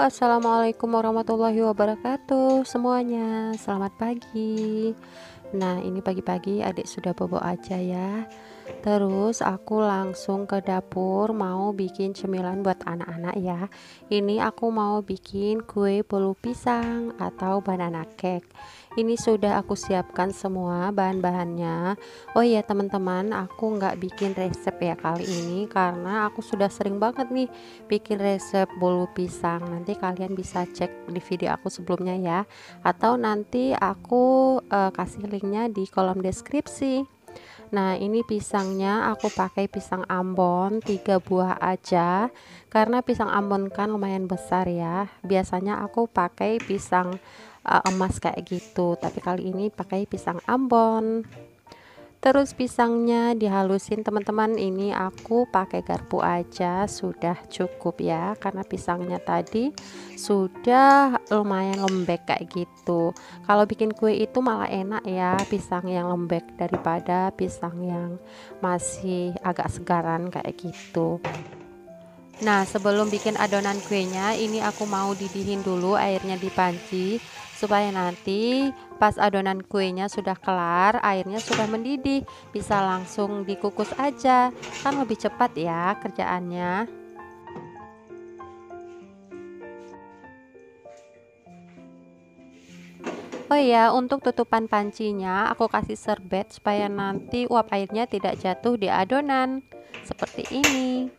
assalamualaikum warahmatullahi wabarakatuh semuanya. Selamat pagi. Nah, ini pagi-pagi adik sudah bobo aja ya. Terus aku langsung ke dapur mau bikin cemilan buat anak-anak ya. Ini aku mau bikin kue bolu pisang atau banana cake. Ini sudah aku siapkan semua bahan-bahannya. Oh iya teman-teman, aku nggak bikin resep ya kali ini karena aku sudah sering banget nih bikin resep bolu pisang. Nanti kalian bisa cek di video aku sebelumnya ya, atau nanti aku kasih linknya di kolom deskripsi. Nah, ini pisangnya aku pakai pisang Ambon 3 buah aja karena pisang Ambon kan lumayan besar ya. Biasanya aku pakai pisang emas kayak gitu, tapi kali ini pakai pisang Ambon. Terus pisangnya dihalusin teman-teman, ini aku pakai garpu aja sudah cukup ya, karena pisangnya tadi sudah lumayan lembek kayak gitu. Kalau bikin kue itu malah enak ya pisang yang lembek daripada pisang yang masih agak segaran kayak gitu. Nah, sebelum bikin adonan kuenya, ini aku mau didihin dulu airnya di panci supaya nanti pas adonan kuenya sudah kelar, airnya sudah mendidih, bisa langsung dikukus aja. Kan lebih cepat ya kerjaannya. Oh iya, untuk tutupan pancinya aku kasih serbet supaya nanti uap airnya tidak jatuh di adonan. Seperti ini.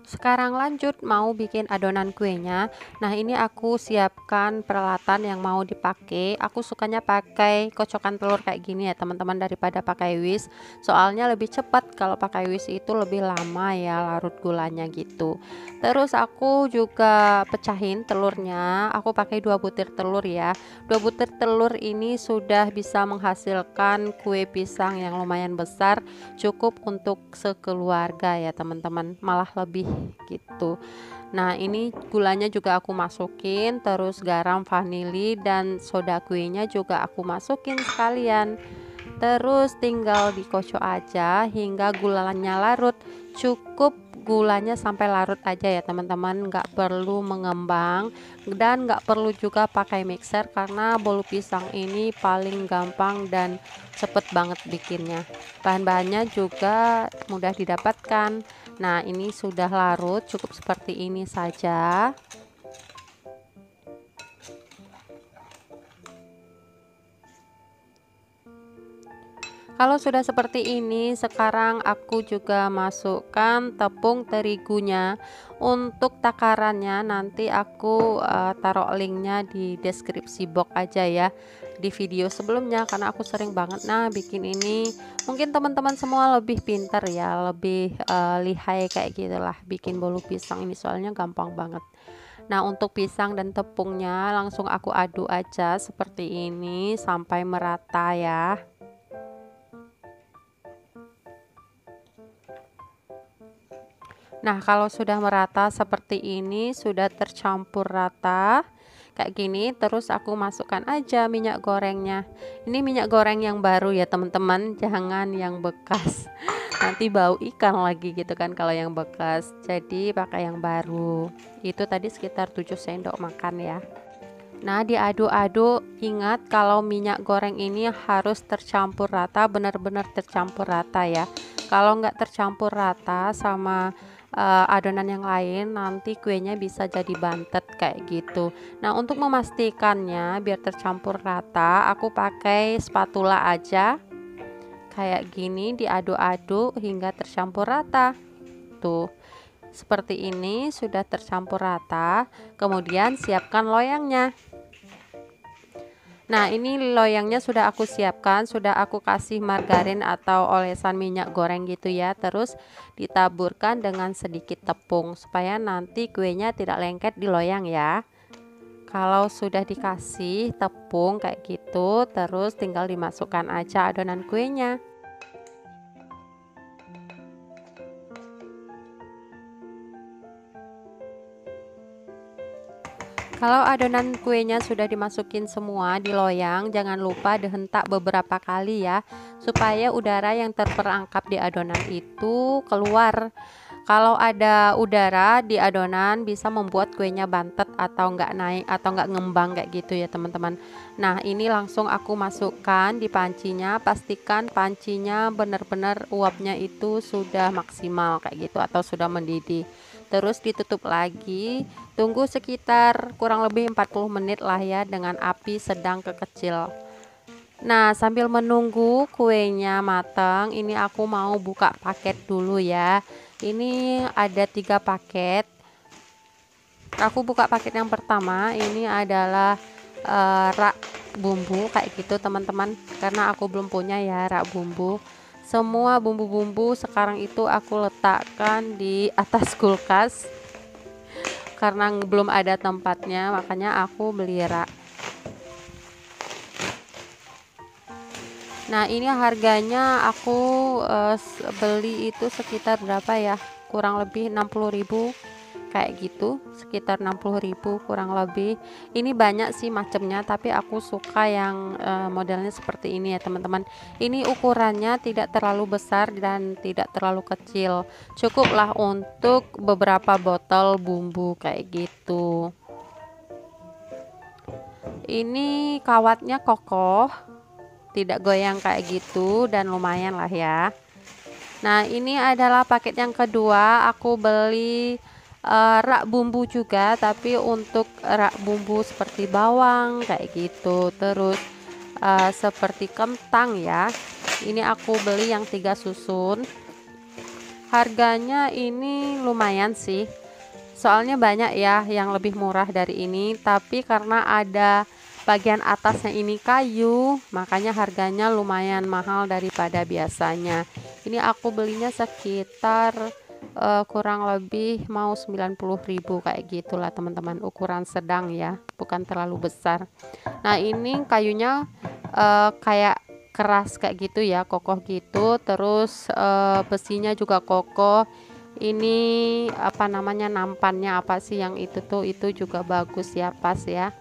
Sekarang lanjut mau bikin adonan kuenya. Nah, ini aku siapkan peralatan yang mau dipakai. Aku sukanya pakai kocokan telur kayak gini ya teman-teman, daripada pakai whisk. Soalnya lebih cepat kalau pakai whisk, itu lebih lama ya larut gulanya gitu. Terus aku juga pecahin telurnya. Aku pakai 2 butir telur ya. 2 butir telur ini sudah bisa menghasilkan kue pisang yang lumayan besar, cukup untuk sekeluarga ya teman-teman, malah lebih gitu. Nah, ini gulanya juga aku masukin, terus garam, vanili, dan soda kuenya juga aku masukin sekalian. Terus tinggal dikocok aja hingga gulanya larut. Cukup gulanya sampai larut aja ya teman-teman, nggak perlu mengembang dan nggak perlu juga pakai mixer karena bolu pisang ini paling gampang dan cepet banget bikinnya. Bahan-bahannya juga mudah didapatkan. Nah, ini sudah larut, cukup seperti ini saja. Kalau sudah seperti ini, sekarang aku juga masukkan tepung terigunya. Untuk takarannya nanti aku taruh linknya di deskripsi box aja ya, di video sebelumnya, karena aku sering banget bikin ini. Mungkin teman-teman semua lebih pintar ya, lebih lihai kayak gitulah bikin bolu pisang ini, soalnya gampang banget. Nah, untuk pisang dan tepungnya langsung aku aduk aja seperti ini sampai merata ya. Nah, kalau sudah merata seperti ini, sudah tercampur rata kayak gini, terus aku masukkan aja minyak gorengnya. Ini minyak goreng yang baru ya teman-teman, jangan yang bekas. Nanti bau ikan lagi gitu kan kalau yang bekas. Jadi pakai yang baru. Itu tadi sekitar 7 sendok makan ya. Nah, diaduk-aduk, ingat kalau minyak goreng ini harus tercampur rata, benar-benar tercampur rata ya. Kalau nggak tercampur rata sama adonan yang lain, nanti kuenya bisa jadi bantet kayak gitu. Nah, untuk memastikannya biar tercampur rata, aku pakai spatula aja kayak gini, diaduk-aduk hingga tercampur rata. Tuh, seperti ini sudah tercampur rata. Kemudian siapkan loyangnya. Nah, ini loyangnya sudah aku siapkan, sudah aku kasih margarin atau olesan minyak goreng gitu ya. Terus ditaburkan dengan sedikit tepung supaya nanti kuenya tidak lengket di loyang ya. Kalau sudah dikasih tepung kayak gitu, terus tinggal dimasukkan aja adonan kuenya. Kalau adonan kuenya sudah dimasukin semua di loyang, jangan lupa dihentak beberapa kali ya, supaya udara yang terperangkap di adonan itu keluar. Kalau ada udara di adonan bisa membuat kuenya bantet atau nggak naik atau nggak ngembang kayak gitu ya teman-teman. Nah ini langsung aku masukkan di pancinya, pastikan pancinya benar-benar uapnya itu sudah maksimal kayak gitu atau sudah mendidih. Terus ditutup lagi, tunggu sekitar kurang lebih 40 menit lah ya dengan api sedang ke kecil. Nah sambil menunggu kuenya matang, ini aku mau buka paket dulu ya. Ini ada 3 paket. Aku buka paket yang pertama, ini adalah rak bumbu kayak gitu teman-teman, karena aku belum punya ya rak bumbu. Semua bumbu-bumbu sekarang itu aku letakkan di atas kulkas karena belum ada tempatnya, makanya aku beli rak. Nah ini harganya aku beli itu sekitar berapa ya, kurang lebih 60.000 kayak gitu, sekitar 60.000 kurang lebih. Ini banyak sih macamnya, tapi aku suka yang modelnya seperti ini ya teman-teman. Ini ukurannya tidak terlalu besar dan tidak terlalu kecil, cukuplah untuk beberapa botol bumbu kayak gitu. Ini kawatnya kokoh, tidak goyang kayak gitu, dan lumayan lah ya. Nah ini adalah paket yang kedua, aku beli rak bumbu juga, tapi untuk rak bumbu seperti bawang kayak gitu, terus seperti kentang ya. Ini aku beli yang 3 susun. Harganya ini lumayan sih, soalnya banyak ya yang lebih murah dari ini, tapi karena ada bagian atasnya ini kayu, makanya harganya lumayan mahal daripada biasanya. Ini aku belinya sekitar kurang lebih mau 90.000 kayak gitulah teman-teman, ukuran sedang ya, bukan terlalu besar. Nah ini kayunya kayak keras kayak gitu ya, kokoh gitu, terus besinya juga kokoh. Ini apa namanya, nampannya apa sih yang itu tuh, itu juga bagus ya, pas ya.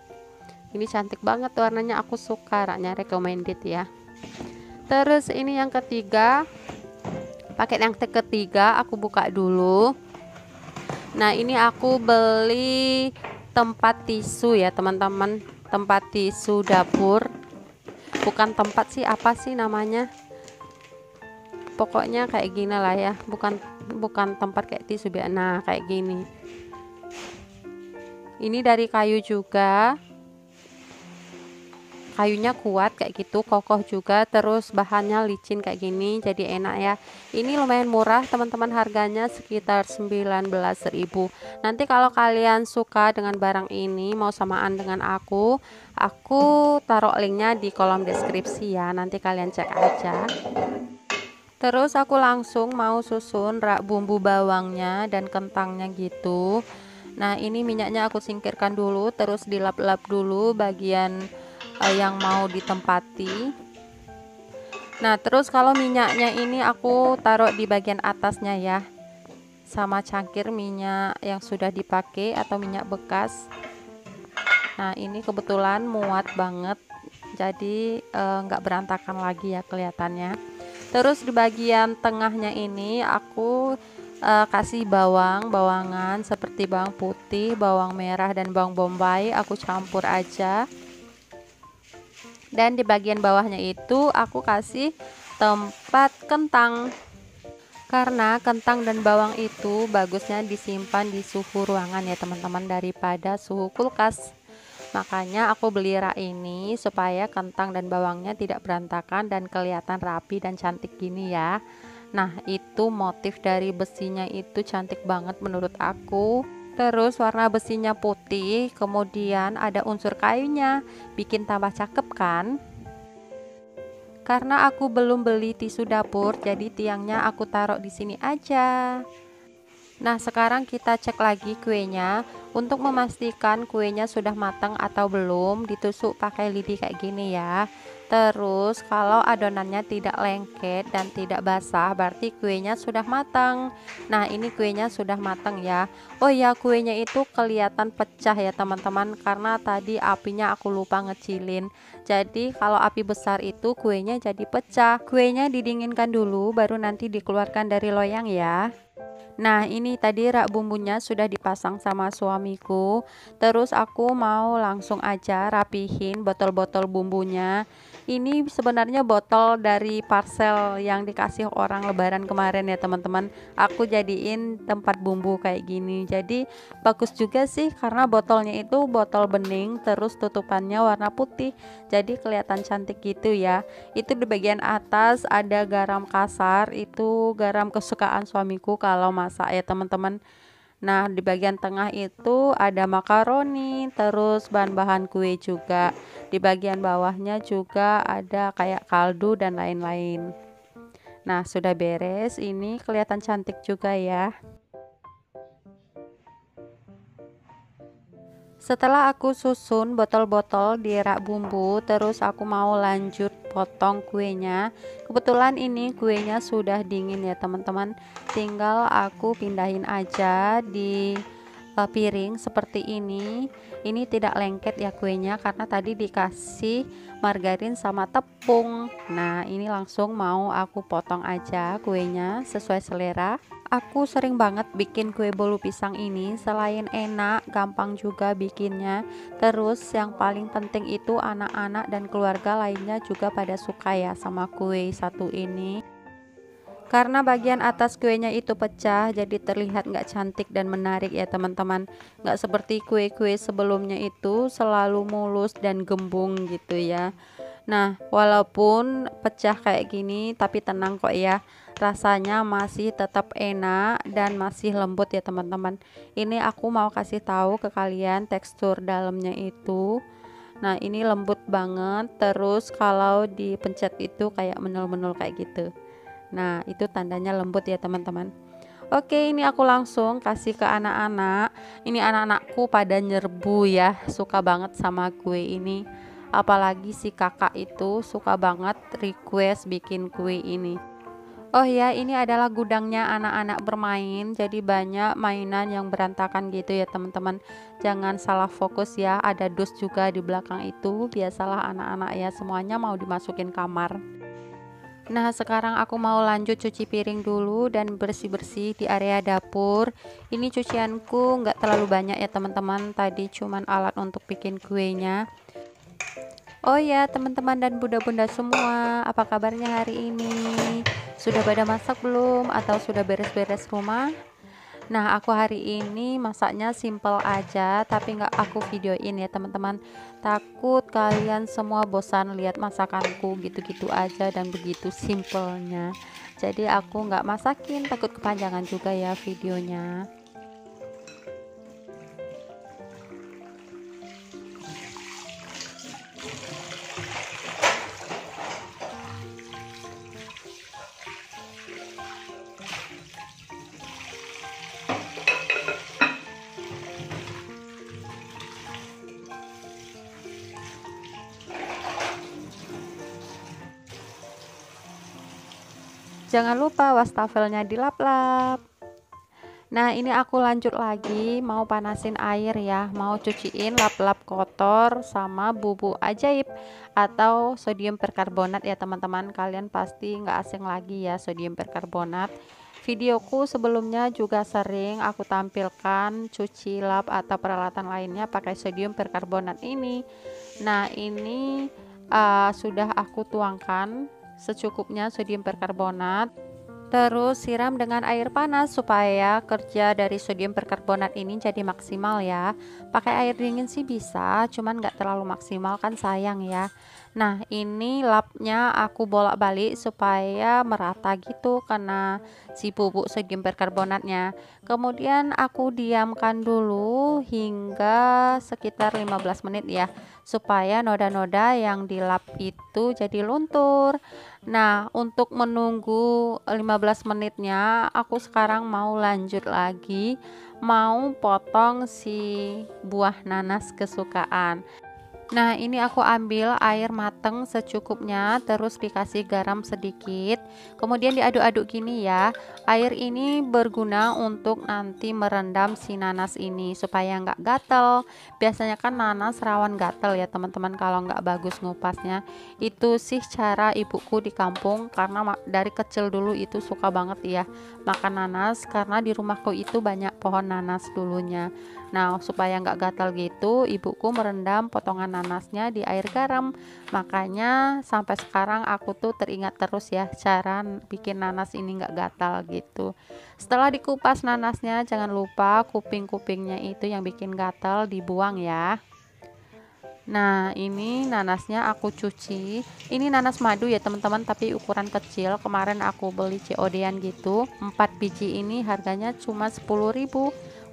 Ini cantik banget warnanya, aku suka, raknya recommended ya. Terus ini yang ketiga, paket yang ketiga aku buka dulu. Nah ini aku beli tempat tisu ya teman-teman, tempat tisu dapur, bukan tempat sih, apa sih namanya, pokoknya kayak gini lah ya, bukan tempat kayak tisu biasa. Nah kayak gini, ini dari kayu juga, kayunya kuat kayak gitu, kokoh juga, terus bahannya licin kayak gini, jadi enak ya. Ini lumayan murah teman-teman, harganya sekitar 19.000. Nanti kalau kalian suka dengan barang ini, mau samaan dengan aku taruh linknya di kolom deskripsi ya, nanti kalian cek aja. Terus aku langsung mau susun rak bumbu bawangnya dan kentangnya gitu. Nah ini minyaknya aku singkirkan dulu, terus dilap-lap dulu bagian yang mau ditempati. Nah terus kalau minyaknya ini aku taruh di bagian atasnya ya, sama cangkir minyak yang sudah dipakai atau minyak bekas. Nah ini kebetulan muat banget, jadi nggak berantakan lagi ya kelihatannya. Terus di bagian tengahnya ini aku kasih bawangan seperti bawang putih, bawang merah, dan bawang bombay, aku campur aja. Dan di bagian bawahnya itu aku kasih tempat kentang, karena kentang dan bawang itu bagusnya disimpan di suhu ruangan ya teman-teman, daripada suhu kulkas. Makanya aku beli rak ini supaya kentang dan bawangnya tidak berantakan dan kelihatan rapi dan cantik gini ya. Nah itu motif dari besinya itu cantik banget menurut aku. Terus warna besinya putih, kemudian ada unsur kayunya, bikin tambah cakep kan? Karena aku belum beli tisu dapur, jadi tiangnya aku taruh di sini aja. Nah sekarang kita cek lagi kuenya untuk memastikan kuenya sudah matang atau belum. Ditusuk pakai lidi kayak gini ya. Terus kalau adonannya tidak lengket dan tidak basah, berarti kuenya sudah matang. Nah ini kuenya sudah matang ya. Oh ya, kuenya itu kelihatan pecah ya teman-teman, karena tadi apinya aku lupa ngecilin. Jadi kalau api besar itu kuenya jadi pecah. Kuenya didinginkan dulu baru nanti dikeluarkan dari loyang ya. Nah, ini tadi rak bumbunya sudah dipasang sama suamiku. Terus aku mau langsung aja rapihin botol-botol bumbunya. Ini sebenarnya botol dari parcel yang dikasih orang lebaran kemarin ya teman-teman. Aku jadiin tempat bumbu kayak gini. Jadi bagus juga sih karena botolnya itu botol bening, terus tutupannya warna putih. Jadi kelihatan cantik gitu ya. Itu di bagian atas ada garam kasar, itu garam kesukaan suamiku kalau masak ya teman-teman. Nah, di bagian tengah itu ada makaroni, terus bahan-bahan kue juga. Di bagian bawahnya juga ada kayak kaldu dan lain-lain. Nah, sudah beres. Ini kelihatan cantik juga ya. Setelah aku susun botol-botol di rak bumbu, terus aku mau lanjut potong kuenya. Kebetulan ini kuenya sudah dingin ya teman-teman. Tinggal aku pindahin aja di piring seperti ini. Ini tidak lengket ya kuenya karena tadi dikasih margarin sama tepung. Nah, ini langsung mau aku potong aja kuenya sesuai selera. Aku sering banget bikin kue bolu pisang ini, selain enak, gampang juga bikinnya. Terus yang paling penting itu anak-anak dan keluarga lainnya juga pada suka ya sama kue satu ini. Karena bagian atas kuenya itu pecah, jadi terlihat nggak cantik dan menarik ya teman-teman. Nggak seperti kue-kue sebelumnya itu selalu mulus dan gembung gitu ya. Nah, walaupun pecah kayak gini, tapi tenang kok ya. Rasanya masih tetap enak dan masih lembut ya teman-teman. Ini aku mau kasih tahu ke kalian tekstur dalamnya itu. Nah, ini lembut banget. Terus kalau dipencet itu kayak menul-menul kayak gitu. Nah, itu tandanya lembut ya teman-teman. Oke, ini aku langsung kasih ke anak-anak. Ini anak-anakku pada nyerbu ya, suka banget sama kue ini. Apalagi si kakak itu suka banget request bikin kue ini. Oh ya, ini adalah gudangnya anak-anak bermain. Jadi banyak mainan yang berantakan gitu ya teman-teman. Jangan salah fokus ya, ada dus juga di belakang itu. Biasalah anak-anak ya, semuanya mau dimasukin kamar. Nah, sekarang aku mau lanjut cuci piring dulu dan bersih-bersih di area dapur. Ini cucianku nggak terlalu banyak ya teman-teman. Tadi cuman alat untuk bikin kuenya. Oh ya teman-teman dan bunda-bunda semua, apa kabarnya hari ini? Sudah pada masak belum? Atau sudah beres-beres rumah? Nah, aku hari ini masaknya simple aja, tapi nggak aku videoin ya teman-teman. Takut kalian semua bosan lihat masakanku gitu-gitu aja dan begitu simpelnya. Jadi aku nggak masakin, takut kepanjangan juga ya videonya. Jangan lupa wastafelnya dilap-lap. Nah, ini aku lanjut lagi, mau panasin air ya, mau cuciin lap-lap kotor sama bubuk ajaib atau sodium perkarbonat ya teman-teman. Kalian pasti nggak asing lagi ya sodium perkarbonat. Videoku sebelumnya juga sering aku tampilkan cuci lap atau peralatan lainnya pakai sodium perkarbonat ini. Nah, ini sudah aku tuangkan secukupnya sodium perkarbonat. Terus siram dengan air panas supaya kerja dari sodium perkarbonat ini jadi maksimal ya. Pakai air dingin sih bisa, cuman nggak terlalu maksimal kan sayang ya. Nah, ini lapnya aku bolak-balik supaya merata gitu kena si bubuk sodium perkarbonatnya. Kemudian aku diamkan dulu hingga sekitar 15 menit ya, supaya noda-noda yang dilap itu jadi luntur. Nah, untuk menunggu 15 menitnya, aku sekarang mau lanjut lagi, mau potong si buah nanas kesukaan. Nah, ini aku ambil air mateng secukupnya, terus dikasih garam sedikit. Kemudian diaduk-aduk gini ya. Air ini berguna untuk nanti merendam si nanas ini supaya nggak gatel. Biasanya kan nanas rawan gatel ya teman-teman kalau nggak bagus ngupasnya. Itu sih cara ibuku di kampung karena dari kecil dulu itu suka banget ya makan nanas karena di rumahku itu banyak pohon nanas dulunya. Nah, supaya nggak gatal gitu, ibuku merendam potongan nanasnya di air garam. Makanya sampai sekarang aku tuh teringat terus ya cara bikin nanas ini nggak gatal gitu. Setelah dikupas nanasnya, jangan lupa kuping-kupingnya itu yang bikin gatal dibuang ya. Nah, ini nanasnya aku cuci. Ini nanas madu ya teman-teman, tapi ukuran kecil. Kemarin aku beli COD-an gitu. 4 biji ini harganya cuma 10.000.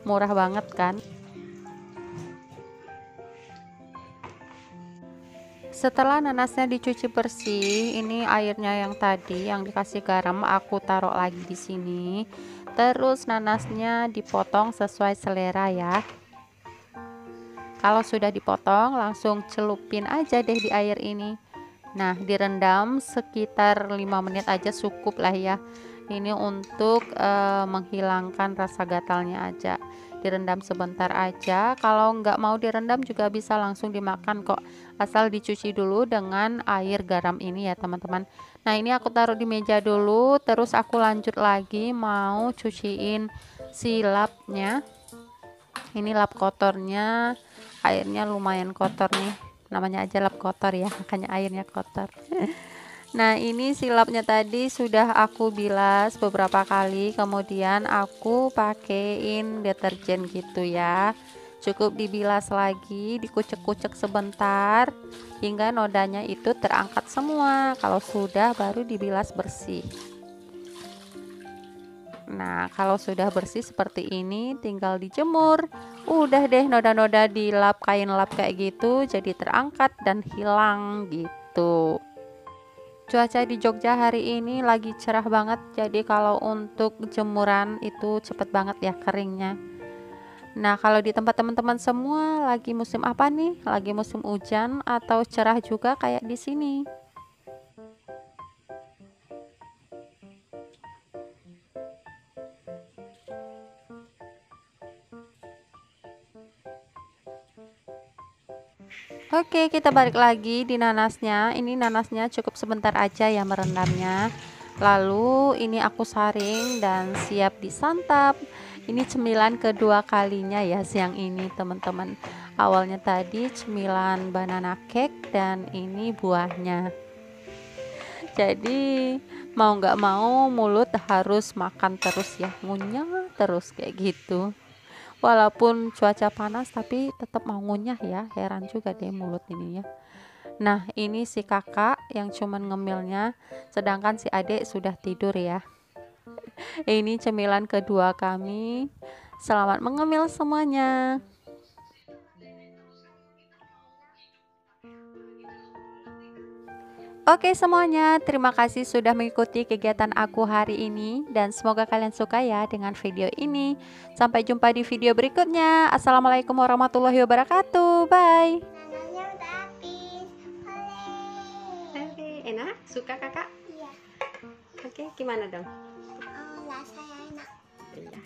Murah banget kan? Setelah nanasnya dicuci bersih, ini airnya yang tadi yang dikasih garam aku taruh lagi di sini. Terus nanasnya dipotong sesuai selera ya. Kalau sudah dipotong, langsung celupin aja deh di air ini. Nah, direndam sekitar 5 menit aja cukup lah ya. Ini untuk menghilangkan rasa gatalnya aja. Direndam sebentar aja. Kalau nggak mau direndam juga bisa langsung dimakan kok. Asal dicuci dulu dengan air garam ini ya teman-teman. Nah, ini aku taruh di meja dulu. Terus aku lanjut lagi mau cuciin si lapnya. Ini lap kotornya. Airnya lumayan kotor nih, namanya aja lap kotor ya, makanya airnya kotor. Nah, ini silapnya tadi sudah aku bilas beberapa kali, kemudian aku pakein deterjen gitu ya. Cukup dibilas lagi, dikucek-kucek sebentar hingga nodanya itu terangkat semua. Kalau sudah baru dibilas bersih. Nah, kalau sudah bersih seperti ini tinggal dijemur. Udah deh noda-noda di lap kain lap kayak gitu jadi terangkat dan hilang gitu. Cuaca di Jogja hari ini lagi cerah banget. Jadi kalau untuk jemuran itu cepet banget ya keringnya. Nah, kalau di tempat teman-teman semua lagi musim apa nih? Lagi musim hujan atau cerah juga kayak di sini? Oke, kita balik lagi di nanasnya. Ini nanasnya cukup sebentar aja ya merendamnya. Lalu ini aku saring dan siap disantap. Ini cemilan kedua kalinya ya siang ini teman-teman. Awalnya tadi cemilan banana cake dan ini buahnya. Jadi mau nggak mau mulut harus makan terus ya, ngunyah terus kayak gitu. Walaupun cuaca panas tapi tetap mau ngunyah ya, heran juga deh mulut ini ya. Nah, ini si kakak yang cuman ngemilnya, sedangkan si adik sudah tidur ya. Ini cemilan kedua kami. Selamat mengemil semuanya. Oke semuanya, terima kasih sudah mengikuti kegiatan aku hari ini dan semoga kalian suka ya dengan video ini. Sampai jumpa di video berikutnya. Assalamualaikum warahmatullahi wabarakatuh. Bye. Nananya udah habis. Oleh. Oke, enak? Suka kakak? Iya. Oke, gimana dong? Rasanya enak. Iya.